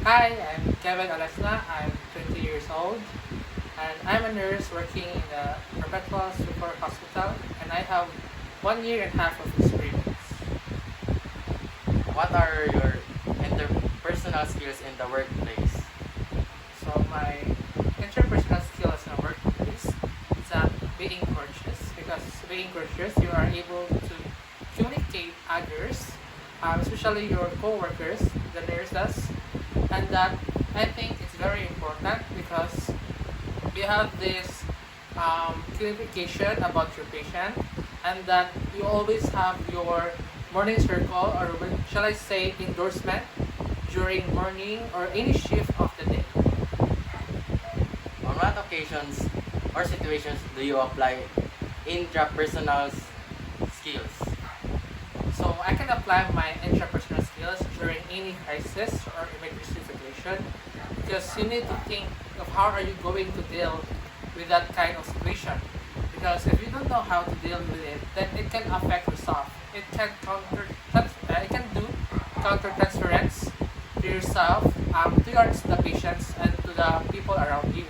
Hi, I'm Kevin Alesna. I'm 20 years old and I'm a nurse working in the Perpetual Super Hospital and I have 1 year and a half of experience. What are your interpersonal skills in the workplace? So my interpersonal skills in the workplace is being courteous because being courteous you are able to communicate others, especially your co-workers, the nurses, and that I think it's very important because you have this clarification about your patient and that you always have your morning circle or shall I say endorsement during morning or any shift of the day. On what occasions or situations do you apply intrapersonal skills? So I can apply my intrapersonal skills during any crisis or emergency situation because you need to think of how are you going to deal with that kind of situation. Because if you don't know how to deal with it, then it can affect yourself. It can do counter transference to yourself, towards the patients and to the people around you.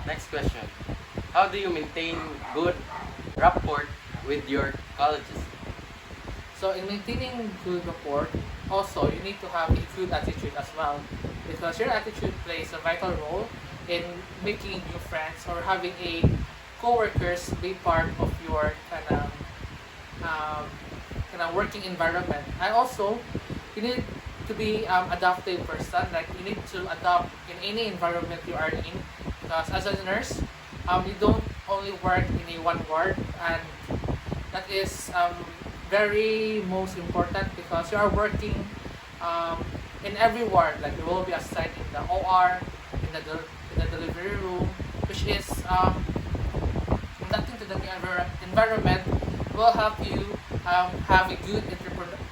Next question. How do you maintain good rapport with your colleagues? So in maintaining good rapport, also you need to have a good attitude as well, because your attitude plays a vital role in making new friends or having a co-workers be part of your um, working environment. And also, you need to be adaptive person. Like you need to adapt in any environment you are in, because as a nurse, you don't only work in a one ward, and that is very most important because you are working um, in every ward. Like you will be assigned in the OR, in the delivery room, which is adapting to the environment will help you have a good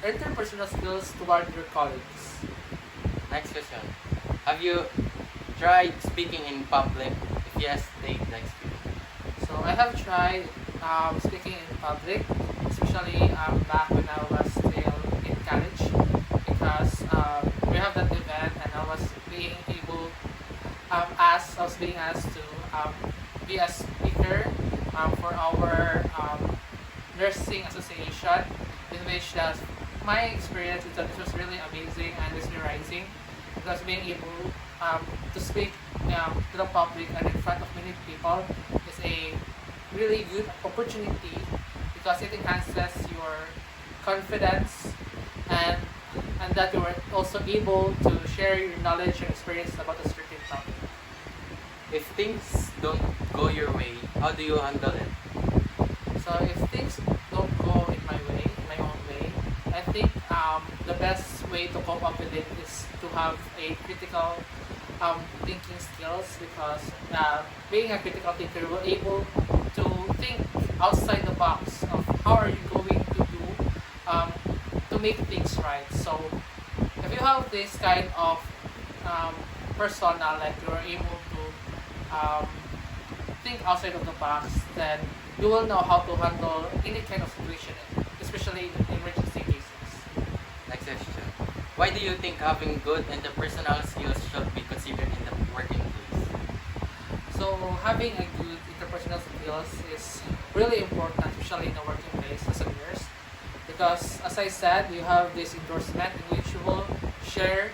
interpersonal skills toward your colleagues. Next question. Have you tried speaking in public? If yes, take the experience. So I have tried speaking in public, especially back when I was still in college, because we have that event and I was being asked to be a speaker for our nursing association, in which my experience is that it was really amazing and mesmerizing because being able to speak to the public and in front of many people is a really good opportunity because it enhances your confidence and that you are also able to share your knowledge and experience about a certain topic. If things don't go your way, how do you handle it? So if things don't go in my own way, I think the best way to cope up with it is to have a critical thinking skills because being a critical thinker will able to think outside the box of how are you going to do um, to make things right. So if you have this kind of um, persona, like you're able to um, think outside of the box, then you will know how to handle any kind of situation, especially in emergency cases. Next question. Why do you think having good interpersonal skills should be considered in the working place? So having a good interpersonal skills is really important, especially in the working place as a nurse, because as I said, you have this endorsement in which you will share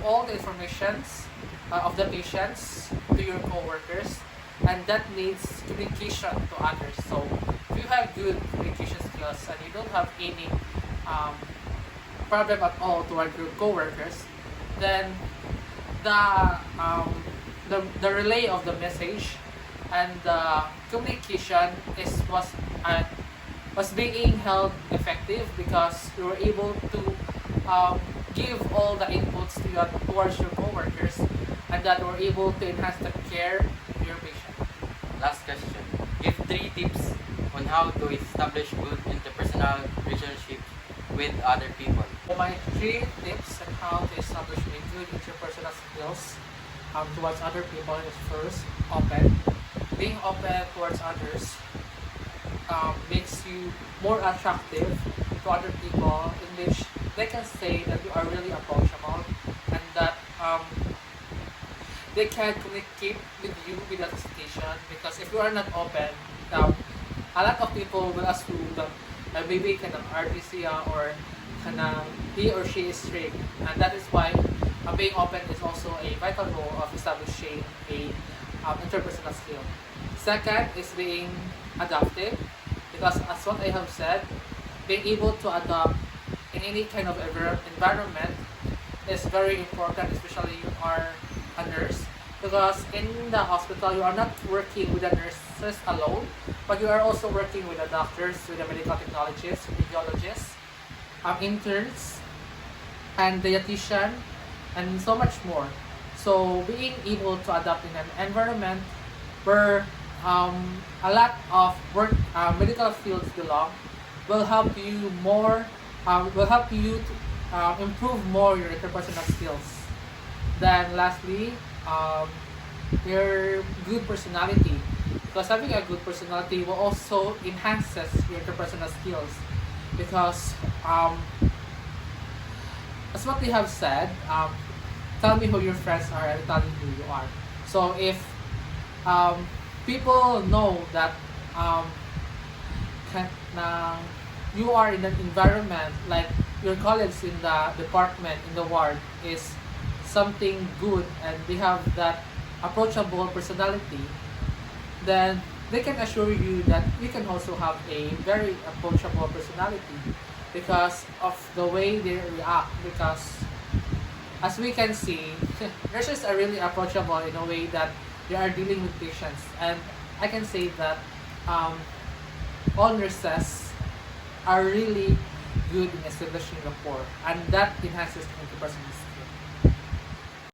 all the informations of the patients to your co-workers, and that needs communication to others. So if you have good communication skills and you don't have any um, problem at all toward your co-workers, then the the relay of the message and the communication uh, was being held effective because you were able to give all the inputs towards your coworkers and that were able to enhance the care to your patient. Last question. Give 3 tips on how to establish good interpersonal relationships with other people. So my 3 tips on how to establish a good interpersonal skills towards other people is first, open. Being open towards others makes you more attractive to other people, in which they can say that you are really approachable and that they can communicate with you without hesitation, because if you are not open, a lot of people will assume that maybe kanang RTC or kanang he or she is strict, and that is why being open is also a vital role of establishing a interpersonal skill. Second is being adaptive, because as what I have said, being able to adapt in any kind of environment is very important, especially you are a nurse, because in the hospital you are not working with the nurses alone, but you are also working with the doctors, with the medical technologists, radiologists, interns, and dietitian, and so much more. So being able to adapt in an environment where a lot of work medical fields belong will help you more, will help you to improve more your interpersonal skills. Then lastly, your good personality, because having a good personality will also enhances your interpersonal skills, because as what they have said, tell me who your friends are, I'll tell you who you are. So if um, people know that can, you are in an environment like your colleagues in the department, in the ward, is something good and they have that approachable personality, then they can assure you that you can also have a very approachable personality because of the way they react. Because as we can see, nurses are really approachable in a way that they are dealing with patients, and I can say that um, all nurses are really good in establishing rapport, and that enhances interpersonal